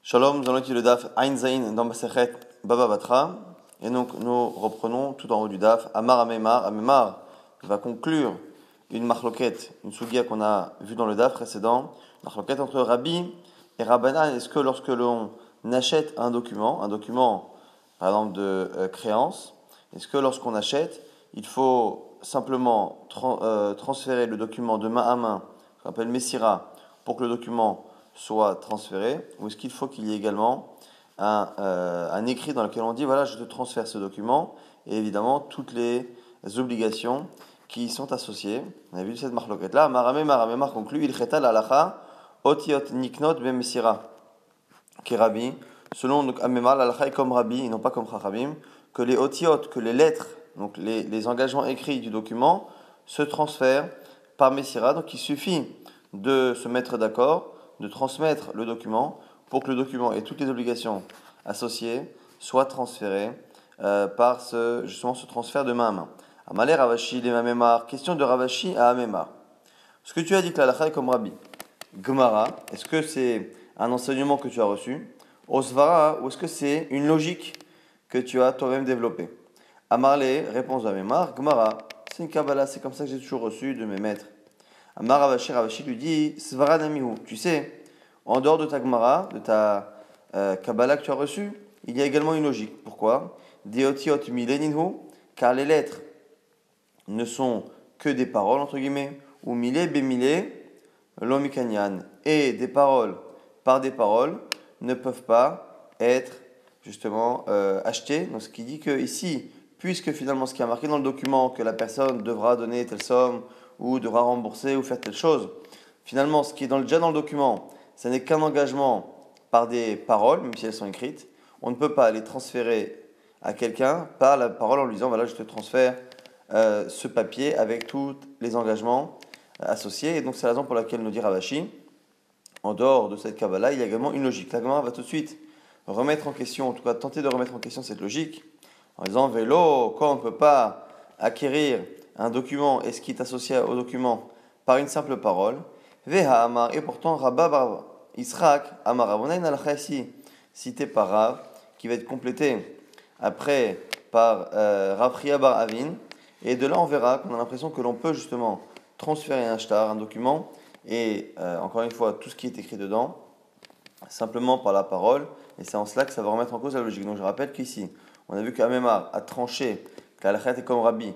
Shalom, nous allons étudier le daf Ain Zain dans Masechet Baba Batra. Et donc nous reprenons tout en haut du daf Amar Amemar. Amemar va conclure une marloquette, une sugia qu'on a vue dans le daf précédent. Marloquette entre Rabbi et Rabbanan. Est-ce que lorsque l'on achète un document par exemple de créance, est-ce que lorsqu'on achète, il faut simplement transférer le document de main à main, ce qu'on appelle Messira, pour que le document soit transféré, ou est-ce qu'il faut qu'il y ait également un écrit dans lequel on dit voilà, je te transfère ce document, et évidemment toutes les obligations qui y sont associées. On a vu cette marloquette là. Maramemar conclut il cheta la halacha otiot niknot bemesira kerabi. Selon Amemar, la halacha est comme Rabbi et non pas comme Chachamim, que les otiot, que les lettres, donc les engagements écrits du document se transfèrent par Messira. Donc il suffit de se mettre d'accord, de transmettre le document pour que le document et toutes les obligations associées soient transférées par ce transfert de main à main. Amalé Ravashi les Mamemar, question de Ravashi à Amemar. Ce que tu as dit que la halakha est comme Rabbi, Gemara, est-ce que c'est un enseignement que tu as reçu, Osvara, ou est-ce que c'est une logique que tu as toi-même développée? Amarlé, réponse de Amemar, Gemara, c'est une Kabbalah, c'est comme ça que j'ai toujours reçu de mes maîtres. Amar Ravashi lui dit, Svara Namihu, tu sais, en dehors de ta Gemara, de ta Kabbalah que tu as reçue, il y a également une logique. Pourquoi? Deotiot mileninhu, car les lettres ne sont que des paroles, entre guillemets, ou mile bemile lomikanyan, et des paroles par des paroles ne peuvent pas être justement achetées. Donc ce qui dit que ici, puisque finalement ce qui a marqué dans le document que la personne devra donner telle somme ou devra rembourser ou faire telle chose, finalement ce qui est déjà dans le document, ce n'est qu'un engagement par des paroles, même si elles sont écrites. On ne peut pas les transférer à quelqu'un par la parole en lui disant voilà, je te transfère ce papier avec tous les engagements associés. Et donc c'est la raison pour laquelle nous dit Ravashi, en dehors de cette Kabbalah, il y a également une logique. La Gemara va tout de suite remettre en question, en tout cas tenter de remettre en question cette logique, en disant vélo, quoi, on ne peut pas acquérir un document et ce qui est associé au document par une simple parole. Veha Amar, et pourtant Rabba Bar Israq Amar Abonain al-Khaysi, cité par Rav, qui va être complété après par Rav Chia Bar Avin. Et de là, on verra qu'on a l'impression que l'on peut justement transférer un shtar, un document, et encore une fois, tout ce qui est écrit dedans, simplement par la parole, et c'est en cela que ça va remettre en cause la logique. Donc je rappelle qu'ici, on a vu qu'Amemar a tranché, que la est comme Rabbi,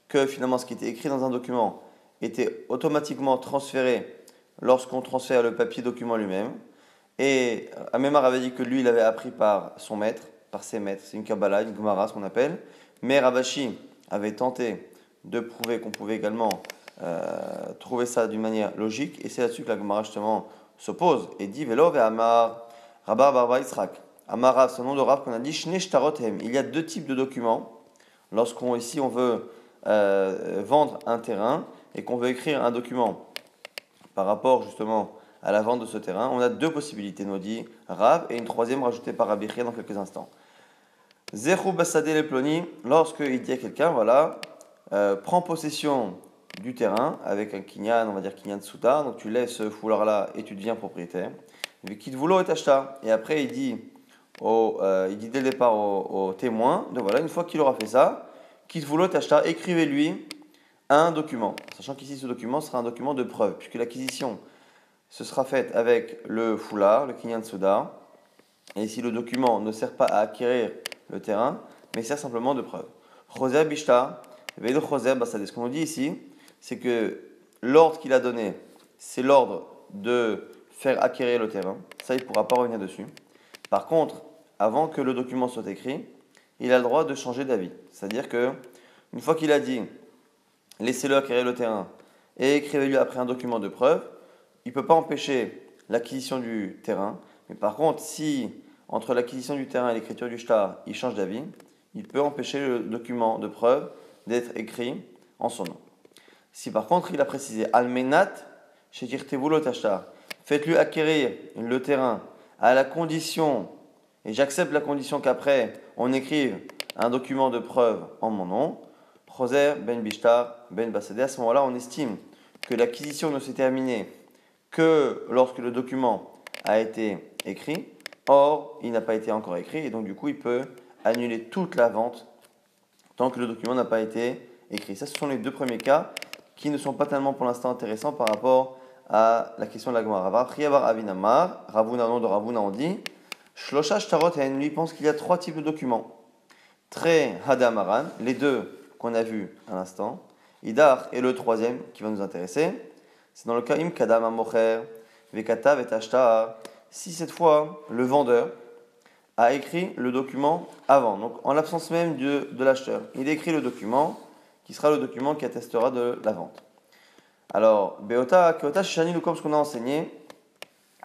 que finalement ce qui était écrit dans un document était automatiquement transféré lorsqu'on transfère le papier document lui-même. Et Amemar avait dit que lui, il avait appris par son maître, par ses maîtres. C'est une Kabbalah, une Gemara, ce qu'on appelle. Mais Ravashi avait tenté de prouver qu'on pouvait également trouver ça d'une manière logique. Et c'est là-dessus que la Gemara, justement, s'oppose. Et dit, Velo ve Amar, Rabba Barba Israq. Amar Rav, c'est le nom de Rav qu'on a dit, Shne Shtarothem. Il y a deux types de documents. Lorsqu'on ici on veut vendre un terrain et qu'on veut écrire un document par rapport justement à la vente de ce terrain, on a deux possibilités, nous dit Rav, et une troisième rajoutée par Rabbi Chia dans quelques instants. Zechu Bassadeh le Ploni, lorsqu'il dit à quelqu'un, voilà, prends possession du terrain avec un kinyan, on va dire kinyan souta, donc tu laisses ce foulard-là et tu deviens propriétaire. Vikidvulo et acheta. Et après il dit dès le départ au témoin, donc voilà, une fois qu'il aura fait ça, Kitvulo et acheta, écrivez-lui un document, sachant qu'ici ce document sera un document de preuve, puisque l'acquisition se sera faite avec le foulard, le kinyan souda, et ici le document ne sert pas à acquérir le terrain, mais sert simplement de preuve. Choser bishta, vedo choser basade. Ce qu'on nous dit ici, c'est que l'ordre qu'il a donné, c'est l'ordre de faire acquérir le terrain. Ça, il ne pourra pas revenir dessus. Par contre, avant que le document soit écrit, il a le droit de changer d'avis. C'est-à-dire que une fois qu'il a dit laissez-le acquérir le terrain et écrivez-lui après un document de preuve, il ne peut pas empêcher l'acquisition du terrain. Mais par contre, si entre l'acquisition du terrain et l'écriture du shtar, il change d'avis, il peut empêcher le document de preuve d'être écrit en son nom. Si par contre il a précisé Almenat, faites-lui acquérir le terrain à la condition, et j'accepte la condition qu'après on écrive un document de preuve en mon nom, Choser ben Bishtar ben Basadeh, à ce moment-là on estime que l'acquisition ne s'est terminée que lorsque le document a été écrit, Or, il n'a pas été encore écrit et donc du coup, il peut annuler toute la vente tant que le document n'a pas été écrit. Ça, ce sont les deux premiers cas qui ne sont pas tellement pour l'instant intéressants par rapport à la question de la Gemara. Priyavar Avinamar, Ravuna, nom de Ravuna, on dit Shlosha Shtarot et lui pense qu'il y a trois types de documents. Très Hadamaran, les deux qu'on a vus à l'instant. Idar et le troisième qui va nous intéresser. C'est dans le cas Im Kadam Amocher, Vekatav et Ashtar. Si cette fois, le vendeur a écrit le document avant, donc en l'absence même de l'acheteur. Il écrit le document qui sera le document qui attestera de la vente. Alors, Beota, Keota, Shani, comme ce qu'on a enseigné,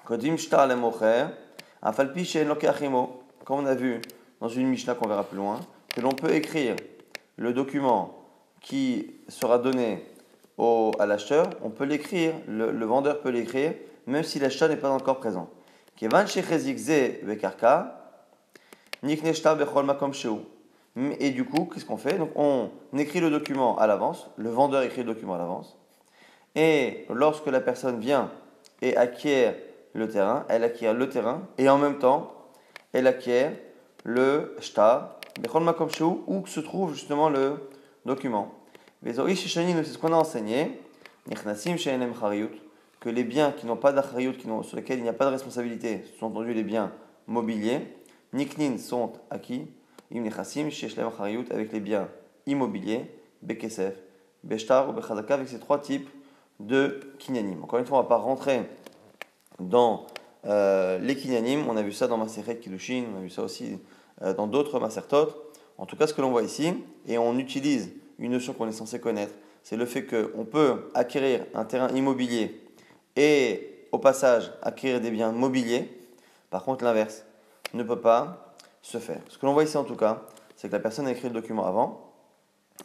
Kodim Shtar Lemocher, Afalpi Shen Lokeachimo, comme on a vu dans une Mishnah qu'on verra plus loin, que l'on peut écrire le document qui sera donné à l'acheteur, on peut l'écrire, le vendeur peut l'écrire, même si l'acheteur n'est pas encore présent. Kevan Shechezik Ze Bekarka, et du coup, qu'est-ce qu'on fait? Donc, on écrit le document à l'avance, le vendeur écrit le document à l'avance, et lorsque la personne vient et acquiert le terrain, elle acquiert le terrain, et en même temps, elle acquiert le shtar, où se trouve justement le document. C'est ce qu'on a enseigné, que les biens qui n'ont pas d'achariyut, sur lesquels il n'y a pas de responsabilité, ce sont entendu les biens mobiliers. Niknin sont acquis, im nechassim, sheshlem achariyut, avec les biens immobiliers, bekesef, beshtar ou bechazaka, avec ces trois types de kinyanim. Encore une fois, on ne va pas rentrer dans les kinyanim, on a vu ça dans Masechet Kiddushin, on a vu ça aussi dans d'autres Masertot. En tout cas, ce que l'on voit ici, et on utilise une notion qu'on est censé connaître, c'est le fait qu'on peut acquérir un terrain immobilier et au passage acquérir des biens mobiliers. Par contre, l'inverse ne peut pas se faire. Ce que l'on voit ici en tout cas, c'est que la personne a écrit le document avant,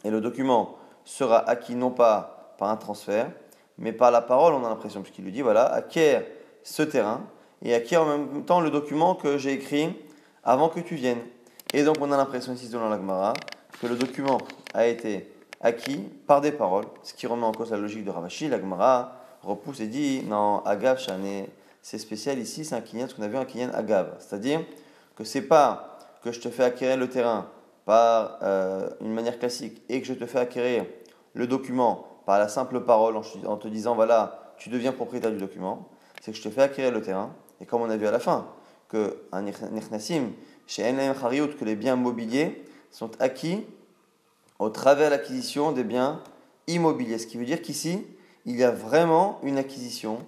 et le document sera acquis non pas par un transfert, mais par la parole, on a l'impression, puisqu'il lui dit, voilà, acquiert ce terrain, et acquiert en même temps le document que j'ai écrit avant que tu viennes. Et donc on a l'impression ici, selon la Gemara, que le document a été acquis par des paroles, ce qui remet en cause la logique de Ravashi. La Gemara repousse et dit, non, Agav, c'est spécial ici, c'est un kinyan, ce qu'on a vu un kinyan Agav, c'est-à-dire que c'est pas que je te fais acquérir le terrain par une manière classique et que je te fais acquérir le document par la simple parole en te disant voilà, tu deviens propriétaire du document, c'est que je te fais acquérir le terrain et comme on a vu à la fin que un nechnasim chez Enlaim Hariyut, que les biens mobiliers sont acquis au travers de l'acquisition des biens immobiliers, ce qui veut dire qu'ici il y a vraiment une acquisition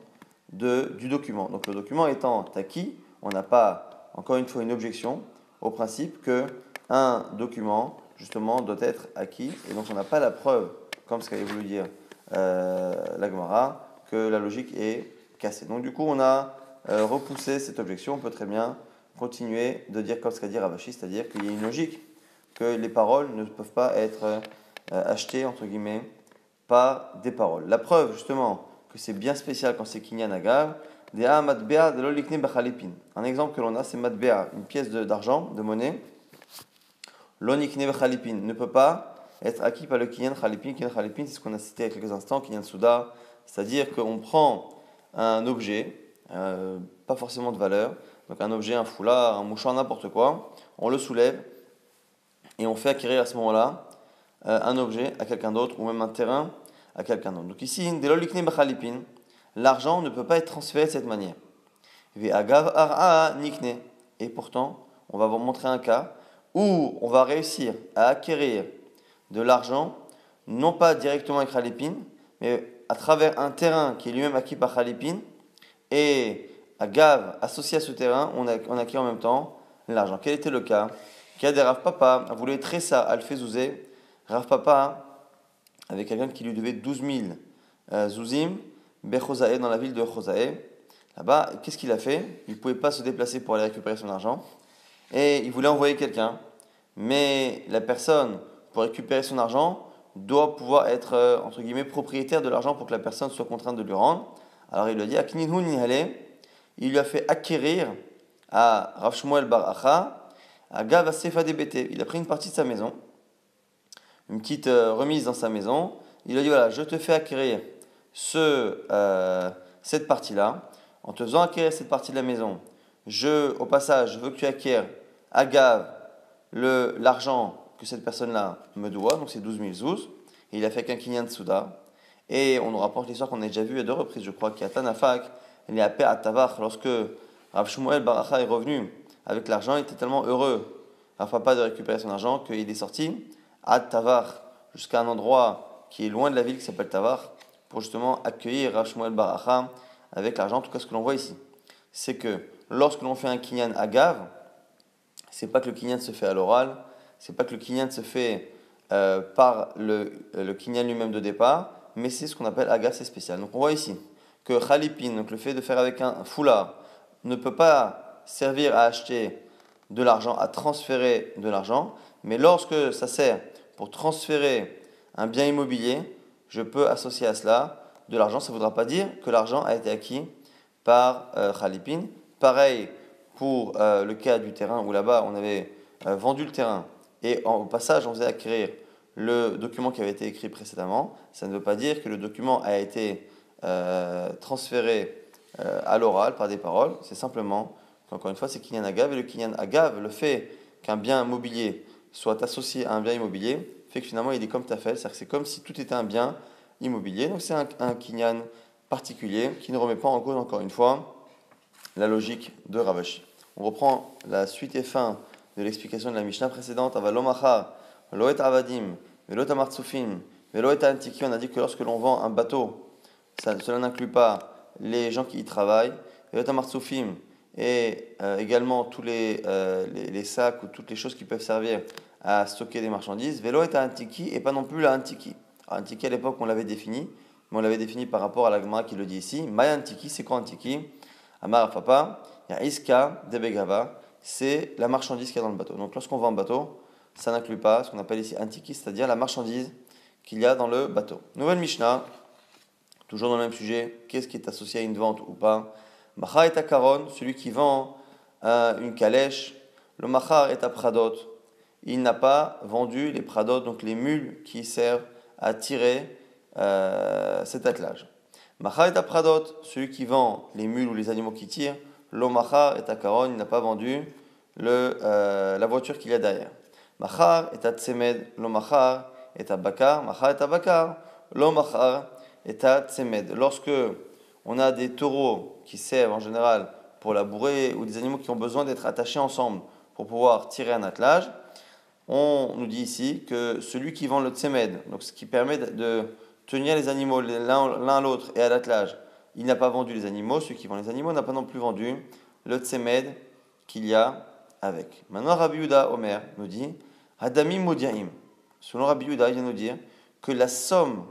du document. Donc le document étant acquis, on n'a pas, encore une fois, une objection au principe qu'un document, justement, doit être acquis. Et donc on n'a pas la preuve, comme ce qu'avait voulu dire la Gemara, que la logique est cassée. Donc du coup, on a repoussé cette objection. On peut très bien continuer de dire comme ce qu'a dit Ravashi, c'est-à-dire qu'il y a une logique, que les paroles ne peuvent pas être achetées, entre guillemets, par des paroles. La preuve, justement, que c'est bien spécial quand c'est kinyan agav, un exemple que l'on a, c'est matbea, une pièce d'argent, de monnaie, lonikne b'chalipin, ne peut pas être acquis par le kinyan chalipin. Kinyan chalipin, c'est ce qu'on a cité il y a quelques instants, kinyan souda, c'est-à-dire qu'on prend un objet, pas forcément de valeur, donc un objet, un foulard, un mouchoir, n'importe quoi, on le soulève et on fait acquérir à ce moment-là un objet à quelqu'un d'autre ou même un terrain à quelqu'un d'autre. Donc ici, l'argent ne peut pas être transféré de cette manière. Et pourtant, on va vous montrer un cas où on va réussir à acquérir de l'argent, non pas directement avec Khalipin, mais à travers un terrain qui est lui-même acquis par Khalipin, et à Gav, associé à ce terrain, on acquiert en même temps l'argent. Quel était le cas? Kad Rav Papa voulait très ça al Fezouzé. Rav Papa avec quelqu'un qui lui devait 12 000 zouzim, Bechosae, dans la ville de Chosae. Là-bas, qu'est-ce qu'il a fait? Il ne pouvait pas se déplacer pour aller récupérer son argent. Et il voulait envoyer quelqu'un. Mais la personne, pour récupérer son argent, doit pouvoir être, entre guillemets, propriétaire de l'argent pour que la personne soit contrainte de lui rendre. Alors il lui a dit, Akninhu Nihale, il lui a fait acquérir à Rav Shmuel Bar Acha, à Gav Sefa Debete. Il a pris une partie de sa maison, une petite remise dans sa maison. Il a dit, voilà, je te fais acquérir cette partie-là. En te faisant acquérir cette partie de la maison, au passage, je veux que tu acquières agave l'argent que cette personne-là me doit, donc c'est 12 000 zouz, et il a fait qu'un kinyan souda, et on nous rapporte l'histoire qu'on a déjà vue à 2 reprises, je crois, qu'il y a Tanafak, il est à Père à Tavach, lorsque Rav Shmuel Baracha est revenu avec l'argent, il était tellement heureux, Rav Papa, de récupérer son argent, qu'il est sorti à Tavach, jusqu'à un endroit qui est loin de la ville, qui s'appelle Tavach, pour justement accueillir Rav Shmuel Baracha avec l'argent. En tout cas, ce que l'on voit ici, c'est que lorsque l'on fait un kinyan agave, c'est pas que le kinyan se fait à l'oral, c'est pas que le kinyan se fait par le kinyan lui-même de départ, mais c'est ce qu'on appelle agave, c'est spécial. Donc on voit ici que khalipin, donc le fait de faire avec un foulard, ne peut pas servir à acheter de l'argent, à transférer de l'argent, mais lorsque ça sert pour transférer un bien immobilier, je peux associer à cela de l'argent. Ça ne voudra pas dire que l'argent a été acquis par khalipin. Pareil pour le cas du terrain où là-bas on avait vendu le terrain et au passage on faisait acquérir le document qui avait été écrit précédemment. Ça ne veut pas dire que le document a été transféré à l'oral par des paroles. C'est simplement qu'encore une fois c'est kinyan agav, et le kinyan agav, le fait qu'un bien immobilier soit associé à un bien immobilier fait que finalement il est comme tafel, c'est-à-dire que c'est comme si tout était un bien immobilier. Donc c'est un kinyan particulier qui ne remet pas en cause encore une fois la logique de Ravashi. On reprend la suite et fin de l'explication de la Mishnah précédente. Avalomachar, loet avadim, velot amartsufim, veloet antiki. On a dit que lorsque l'on vend un bateau, cela n'inclut pas les gens qui y travaillent. Velot amartsufim, et également tous les sacs ou toutes les choses qui peuvent servir à stocker des marchandises. Veloet antiki, et pas non plus la antiki. Antiki à l'époque on l'avait défini, mais on l'avait défini par rapport à la Gemara qui le dit ici. Maya antiki, c'est quoi antiki? Amar Papa, il y a Iska de Begava, c'est la marchandise qu'il y a dans le bateau. Donc lorsqu'on vend un bateau, ça n'inclut pas ce qu'on appelle ici antiki, c'est-à-dire la marchandise qu'il y a dans le bateau. Nouvelle Mishnah, toujours dans le même sujet, qu'est-ce qui est associé à une vente ou pas? Machar et Akaron, celui qui vend une calèche, le Machar est à Pradot, il n'a pas vendu les Pradot, donc les mules qui servent à tirer cet attelage. Machar et à Pradot, celui qui vend les mules ou les animaux qui tirent, lo Machar et à Karon, il n'a pas vendu la voiture qu'il y a derrière. Machar et à Tsemed, lo Machar et à Bakar, Machar et à Bakar, lo Machar et à Tsemed. Lorsque on a des taureaux qui servent en général pour labourer ou des animaux qui ont besoin d'être attachés ensemble pour pouvoir tirer un attelage, on nous dit ici que celui qui vend le Tsemed, donc ce qui permet de tenir les animaux l'un à l'autre et à l'attelage, il n'a pas vendu les animaux. Celui qui vend les animaux n'a pas non plus vendu le tsemed qu'il y a avec. Maintenant, Rabbi Yehuda Omer nous dit Hadamim Modiaim. Selon Rabbi Yehuda, il vient nous dire que la somme,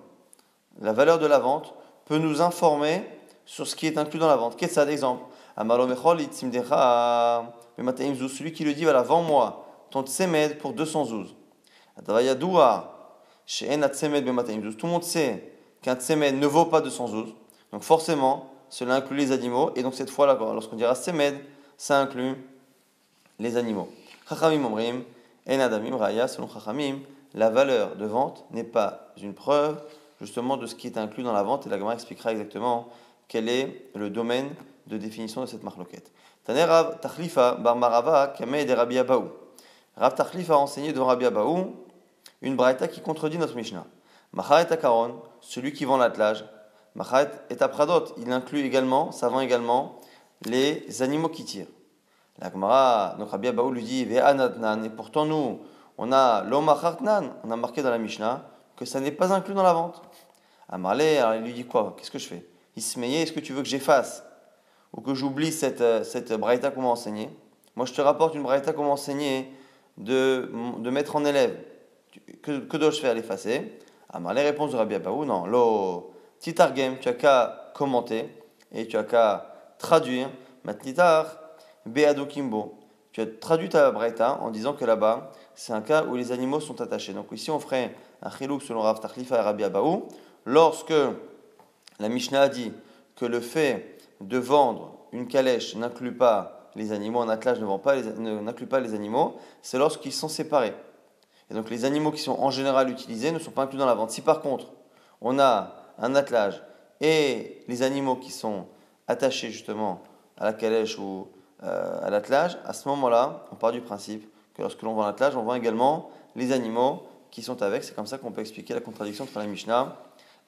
la valeur de la vente, peut nous informer sur ce qui est inclus dans la vente. Qu'est-ce que ça d'exemple? Celui qui lui dit voilà, vends-moi ton tsemed pour 200 zouz. Tout le monde sait qu'un tsemed ne vaut pas 200 zouz. Donc forcément, cela inclut les animaux. Et donc cette fois-là, lorsqu'on dira tsemed, ça inclut les animaux. Chachamim omrim, en adamim raya, selon Chachamim, la valeur de vente n'est pas une preuve justement de ce qui est inclus dans la vente. Et la Gemara expliquera exactement quel est le domaine de définition de cette marloquette. Taner Rav Tachlifa bar Marava kameh de Rabbi Abaou. Rav Tachlifa a enseigné devant Rabbi Abaou une braïta qui contredit notre Mishnah. Machar et Akaron, celui qui vend l'attelage. Machar et Apradot, il inclut également, ça vend également les animaux qui tirent. La Gemara, donc Rabbi Abaou lui dit Ve'anatnan, et pourtant nous, on a l'omachartnan, on a marqué dans la Mishnah que ça n'est pas inclus dans la vente. Amarlé, alors il lui dit quoi? Qu'est-ce que je fais? Ismeye, est-ce que tu veux que j'efface ou que j'oublie cette braïta qu'on m'a enseignée? Moi je te rapporte une braïta qu'on m'a enseignée de mettre en élève. Que dois-je faire? L'effacer? Amarlé, réponse de Rabbi Abaou, non. Lo titargem, tu as qu'à commenter et tu as qu'à traduire. Matnitar beado kimbo. Tu as traduit ta braïta en disant que là-bas, c'est un cas où les animaux sont attachés. Donc ici, on ferait un chilouk selon Rav Tachlifa et Rabbi Abaou. Lorsque la Mishnah a dit que le fait de vendre une calèche n'inclut pas les animaux, un attelage n'inclut pas les animaux, c'est lorsqu'ils sont séparés. Et donc les animaux qui sont en général utilisés ne sont pas inclus dans la vente. Si par contre, on a un attelage et les animaux qui sont attachés justement à la calèche ou à l'attelage, à ce moment-là, on part du principe que lorsque l'on vend l'attelage, on vend également les animaux qui sont avec. C'est comme ça qu'on peut expliquer la contradiction entre la Mishnah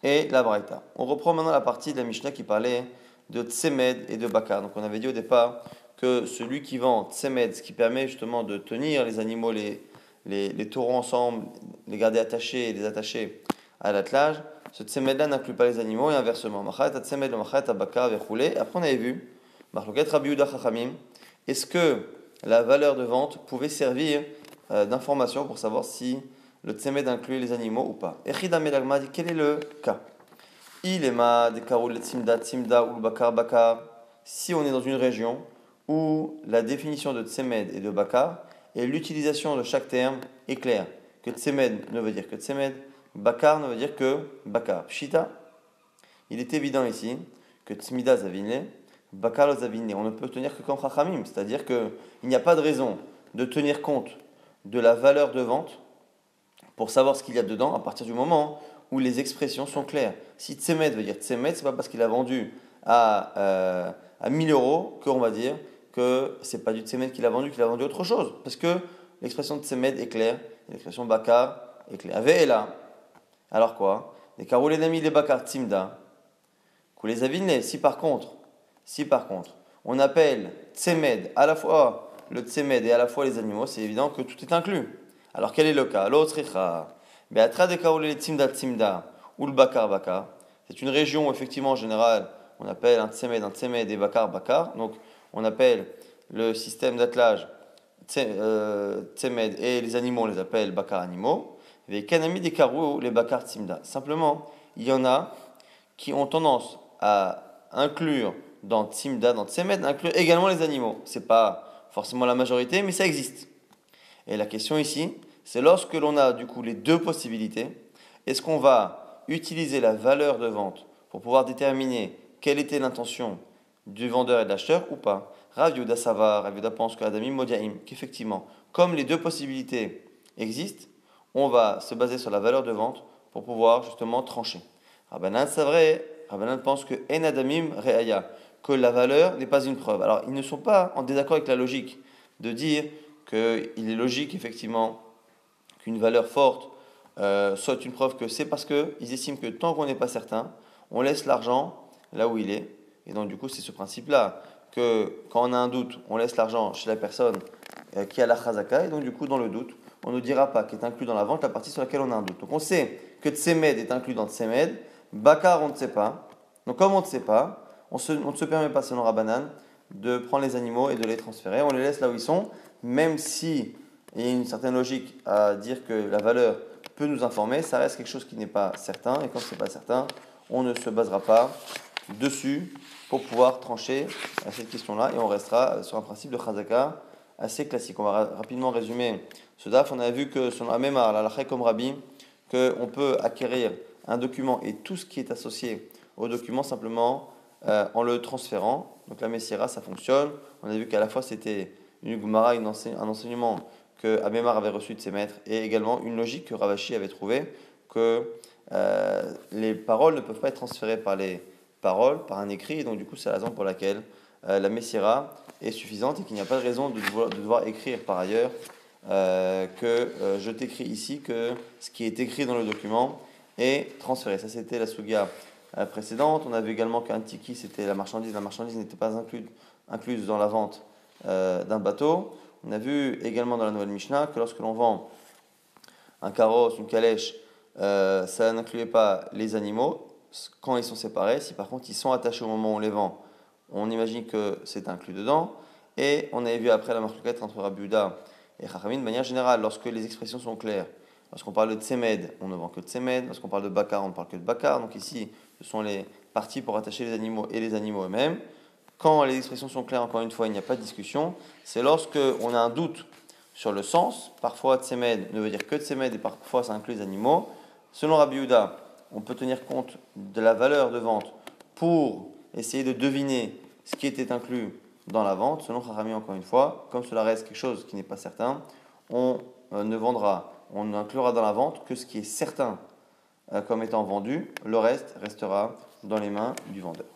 et la Braïta. On reprend maintenant la partie de la Mishnah qui parlait de Tsemed et de Bakar. Donc on avait dit au départ que celui qui vend Tsemed, ce qui permet justement de tenir les animaux, les taureaux ensemble, les garder attachés et les attacher à l'attelage, ce Tsemed-là n'inclut pas les animaux et inversement. Machat Tsemed, Machat Bakar, Verroulé. Après on avait vu, Marloket Rabbi Yehuda Chachamim, est-ce que la valeur de vente pouvait servir d'information pour savoir si le tsemed inclut les animaux ou pas. Echida Melagma dit quel est le cas. Il est ma de karul tsimda tsimda ou bakar bakar. Si on est dans une région où la définition de tsemed et de bakar et l'utilisation de chaque terme est claire, que tsemed ne veut dire que tsemed, bakar ne veut dire que bakar. Pshita, il est évident ici que tsmida zavinle, bakar zavinle. On ne peut tenir que comme chachamim, c'est-à-dire qu'il n'y a pas de raison de tenir compte de la valeur de vente pour savoir ce qu'il y a dedans à partir du moment où les expressions sont claires. Si tsemed veut dire tsemed, ce n'est pas parce qu'il a vendu à 1000 euros qu'on va dire que ce n'est pas du tsemed qu'il a vendu autre chose. Parce que l'expression tsemed est claire, et l'expression bakar est claire. Ave est là. Alors quoi? Les karoulé nami les bakar tsimda. Les avinés. Si par contre, on appelle tsemed à la fois le tsemed et à la fois les animaux, c'est évident que tout est inclus. Alors quel est le cas? C'est une région où effectivement en général on appelle un tsemed et bakar. Donc on appelle le système d'attelage tsemed et les animaux on les appelle bakar animaux. Les bakar tsimda. Simplement, il y en a qui ont tendance à inclure dans tsimda, dans tsemed, inclure également les animaux. C'est pas forcément la majorité, mais ça existe. Et la question ici, c'est lorsque l'on a du coup les deux possibilités, est-ce qu'on va utiliser la valeur de vente pour pouvoir déterminer quelle était l'intention du vendeur et de l'acheteur ou pas? Rav Yehuda Savar, Rav Yehuda pense que Adamim Modiaim, qu'effectivement, comme les deux possibilités existent, on va se baser sur la valeur de vente pour pouvoir justement trancher. Rabbanan Savre, Rabbanan pense que En Adamim Reaya, que la valeur n'est pas une preuve. Alors ils ne sont pas en désaccord avec la logique de dire qu'il est logique effectivement qu'une valeur forte soit une preuve que c'est parce qu'ils estiment que tant qu'on n'est pas certain, on laisse l'argent là où il est. Et donc du coup c'est ce principe-là, que quand on a un doute, on laisse l'argent chez la personne qui a la chazaka, et donc du coup dans le doute, on ne dira pas qu'est inclus dans la vente la partie sur laquelle on a un doute. Donc on sait que tsemed est inclus dans tsemed, bakar on ne sait pas. Donc comme on ne sait pas, on ne se permet pas selon Rabbanan de prendre les animaux et de les transférer, on les laisse là où ils sont, même si il y a une certaine logique à dire que la valeur peut nous informer, ça reste quelque chose qui n'est pas certain, et quand ce n'est pas certain, on ne se basera pas dessus pour pouvoir trancher à cette question-là, et on restera sur un principe de chazaka assez classique. On va rapidement résumer ce daf. On a vu que selon Amemar, la halakha comme Rabbi, qu'on peut acquérir un document et tout ce qui est associé au document simplement en le transférant. Donc la Messira, ça fonctionne. On a vu qu'à la fois c'était une Gemara, un enseignement que Abemar avait reçu de ses maîtres, et également une logique que Ravashi avait trouvée, que les paroles ne peuvent pas être transférées par les paroles, par un écrit, et donc du coup c'est la raison pour laquelle la Messira est suffisante et qu'il n'y a pas de raison de devoir écrire par ailleurs je t'écris ici que ce qui est écrit dans le document est transféré. Ça c'était la sugia précédente. On a vu également qu'un tiki c'était la marchandise n'était pas incluse dans la vente d'un bateau. On a vu également dans la nouvelle Mishnah que lorsque l'on vend un carrosse, une calèche, ça n'incluait pas les animaux quand ils sont séparés. Si par contre ils sont attachés au moment où on les vend, on imagine que c'est inclus dedans. Et on avait vu après la marquette entre Rabbi Yehuda et Chachamim de manière générale, lorsque les expressions sont claires. Lorsqu'on parle de tsemed, on ne vend que de tsemed. Lorsqu'on parle de bakar, on ne parle que de bakar. Donc ici, ce sont les parties pour attacher les animaux et les animaux eux-mêmes. Quand les expressions sont claires, encore une fois, il n'y a pas de discussion. C'est lorsque on a un doute sur le sens. Parfois, tsemed ne veut dire que tsemed et parfois ça inclut les animaux. Selon Rabbi Yehuda, on peut tenir compte de la valeur de vente pour essayer de deviner ce qui était inclus dans la vente. Selon Chachamim, encore une fois, comme cela reste quelque chose qui n'est pas certain, on n'inclura dans la vente que ce qui est certain comme étant vendu. Le reste restera dans les mains du vendeur.